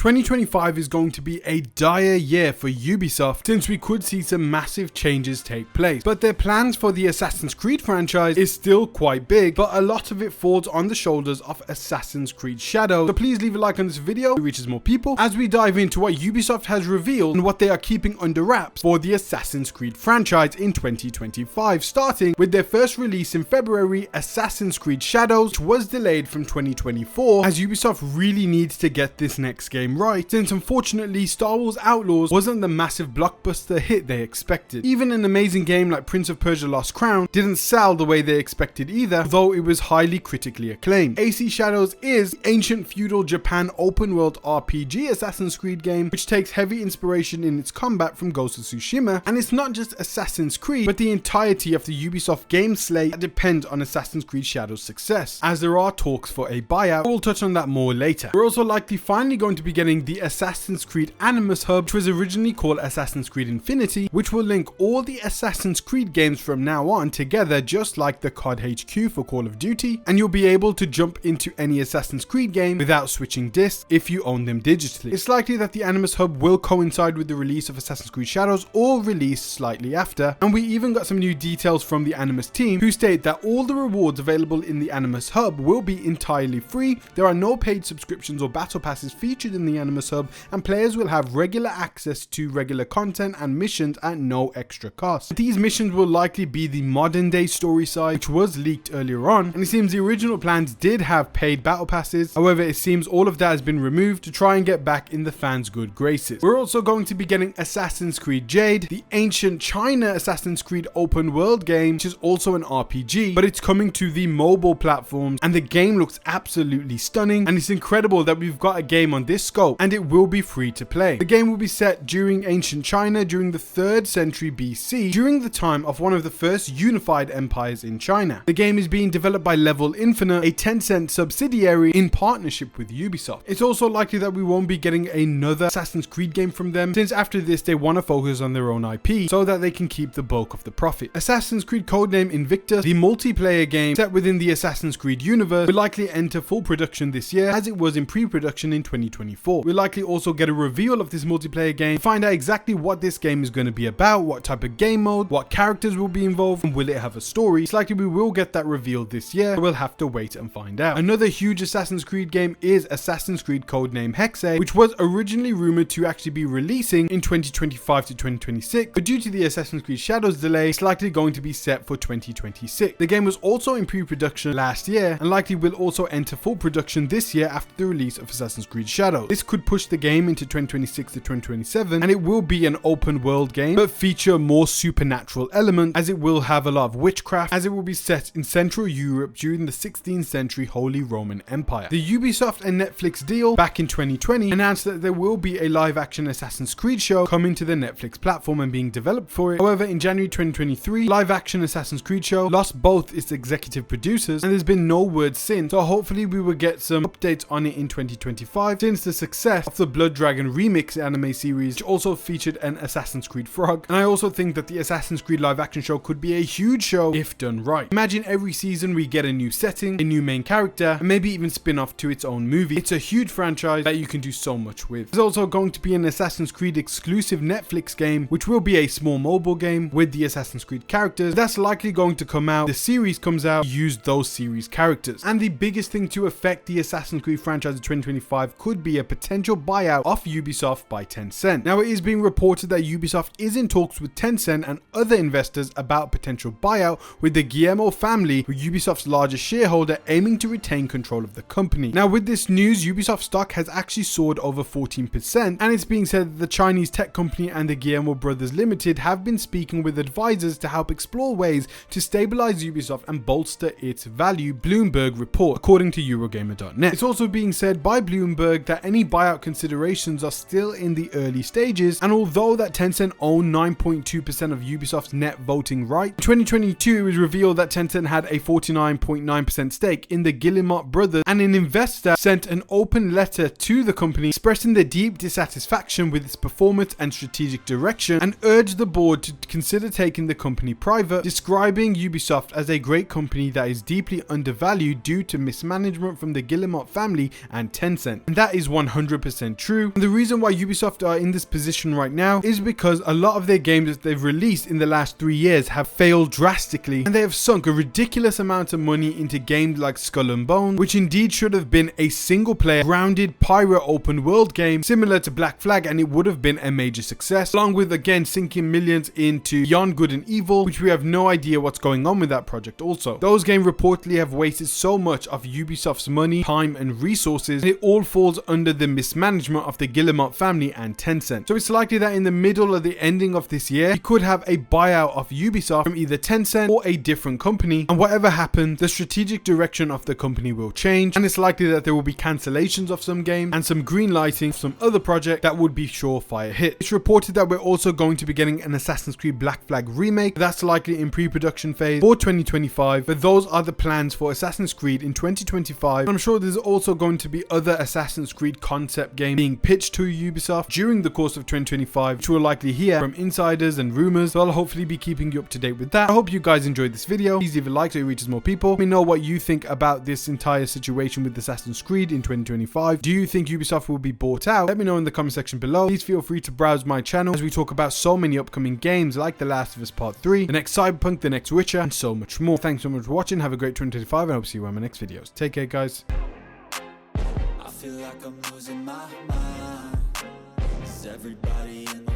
2025 is going to be a dire year for Ubisoft since we could see some massive changes take place, but their plans for the Assassin's Creed franchise is still quite big, but a lot of it falls on the shoulders of Assassin's Creed Shadows. So please leave a like on this video to reach as more people as we dive into what Ubisoft has revealed and what they are keeping under wraps for the Assassin's Creed franchise in 2025, starting with their first release in February, Assassin's Creed Shadows, which was delayed from 2024 as Ubisoft really needs to get this next game right, since unfortunately Star Wars Outlaws wasn't the massive blockbuster hit they expected. Even an amazing game like Prince of Persia Lost Crown didn't sell the way they expected either, though it was highly critically acclaimed. AC Shadows is ancient feudal Japan open world RPG Assassin's Creed game which takes heavy inspiration in its combat from Ghost of Tsushima, and it's not just Assassin's Creed but the entirety of the Ubisoft game slate that depends on Assassin's Creed Shadows' success, as there are talks for a buyout. We'll touch on that more later. We're also likely finally going to be getting the Assassin's Creed Animus hub, which was originally called Assassin's Creed Infinity, which will link all the Assassin's Creed games from now on together, just like the COD HQ for Call of Duty, and you'll be able to jump into any Assassin's Creed game without switching discs if you own them digitally. It's likely that the Animus hub will coincide with the release of Assassin's Creed Shadows or release slightly after, and we even got some new details from the Animus team who state that all the rewards available in the Animus hub will be entirely free. There are no paid subscriptions or battle passes featured in the Animus hub, and players will have regular access to regular content and missions at no extra cost. These missions will likely be the modern day story side, which was leaked earlier on, and it seems the original plans did have paid battle passes. However, it seems all of that has been removed to try and get back in the fans' good graces. We're also going to be getting Assassin's Creed Jade, the ancient China Assassin's Creed open world game, which is also an RPG, but it's coming to the mobile platforms, and the game looks absolutely stunning, and it's incredible that we've got a game on this scope and it will be free to play. The game will be set during ancient China during the 3rd century BC, during the time of one of the first unified empires in China. The game is being developed by Level Infinite, a Tencent subsidiary in partnership with Ubisoft. It's also likely that we won't be getting another Assassin's Creed game from them, since after this they want to focus on their own IP so that they can keep the bulk of the profit. Assassin's Creed codename Invictus, the multiplayer game set within the Assassin's Creed universe, will likely enter full production this year as it was in pre-production in 2024. We'll likely also get a reveal of this multiplayer game, find out exactly what this game is going to be about, what type of game mode, what characters will be involved, and will it have a story. It's likely we will get that revealed this year, but we'll have to wait and find out. Another huge Assassin's Creed game is Assassin's Creed codename Hexe, which was originally rumored to actually be releasing in 2025 to 2026, but due to the Assassin's Creed Shadows delay, it's likely going to be set for 2026. The game was also in pre-production last year and likely will also enter full production this year after the release of Assassin's Creed Shadows. This could push the game into 2026 to 2027, and it will be an open world game but feature more supernatural elements, as it will have a lot of witchcraft, as it will be set in Central Europe during the 16th century Holy Roman Empire. The Ubisoft and Netflix deal back in 2020 announced that there will be a live action Assassin's Creed show coming to the Netflix platform and being developed for it. However, in January 2023, live action Assassin's Creed show lost both its executive producers, and there's been no word since, so hopefully we will get some updates on it in 2025, since the success of the Blood Dragon Remake anime series, which also featured an Assassin's Creed frog. And I also think that the Assassin's Creed live action show could be a huge show if done right. Imagine every season we get a new setting, a new main character, and maybe even spin off to its own movie. It's a huge franchise that you can do so much with. There's also going to be an Assassin's Creed exclusive Netflix game, which will be a small mobile game with the Assassin's Creed characters. That's likely going to come out. The series comes out, use those series characters. And the biggest thing to affect the Assassin's Creed franchise in 2025 could be a potential buyout of Ubisoft by Tencent. Now, it is being reported that Ubisoft is in talks with Tencent and other investors about potential buyout, with the Guillermo family, who Ubisoft's largest shareholder, aiming to retain control of the company. Now, with this news, Ubisoft stock has actually soared over 14%, and it's being said that the Chinese tech company and the Guillermo Brothers Limited have been speaking with advisors to help explore ways to stabilize Ubisoft and bolster its value, Bloomberg report, according to Eurogamer.net. It's also being said by Bloomberg that any buyout considerations are still in the early stages, and although that Tencent owned 9.2% of Ubisoft's net voting right, in 2022 it was revealed that Tencent had a 49.9% stake in the Guillemot brothers, and an investor sent an open letter to the company expressing their deep dissatisfaction with its performance and strategic direction, and urged the board to consider taking the company private, describing Ubisoft as a great company that is deeply undervalued due to mismanagement from the Guillemot family and Tencent. And that is 100% 100% true. And the reason why Ubisoft are in this position right now is because a lot of their games that they've released in the last 3 years have failed drastically, and they have sunk a ridiculous amount of money into games like Skull and Bones, which indeed should have been a single player grounded pirate open world game similar to Black Flag, and it would have been a major success, along with again sinking millions into Beyond Good and Evil, which we have no idea what's going on with that project also. Those games reportedly have wasted so much of Ubisoft's money, time and resources, and it all falls under the mismanagement of the Guillemot family and Tencent. So it's likely that in the middle or the ending of this year, we could have a buyout of Ubisoft from either Tencent or a different company, and whatever happens, the strategic direction of the company will change, and it's likely that there will be cancellations of some games and some green lighting of some other project that would be surefire hit. It's reported that we're also going to be getting an Assassin's Creed Black Flag remake. That's likely in pre-production phase for 2025, but those are the plans for Assassin's Creed in 2025. I'm sure there's also going to be other Assassin's Creed concept games being pitched to Ubisoft during the course of 2025, which we'll likely hear from insiders and rumors. So I'll hopefully be keeping you up to date with that. I hope you guys enjoyed this video. Please leave a like so it reaches more people. Let me know what you think about this entire situation with Assassin's Creed in 2025. Do you think Ubisoft will be bought out? Let me know in the comment section below. Please feel free to browse my channel as we talk about so many upcoming games like The Last of Us Part 3, the next Cyberpunk, the next Witcher, and so much more. Thanks so much for watching. Have a great 2025, and I hope to see you in my next videos. Take care, guys. I feel like I'm losing my mind. Is everybody in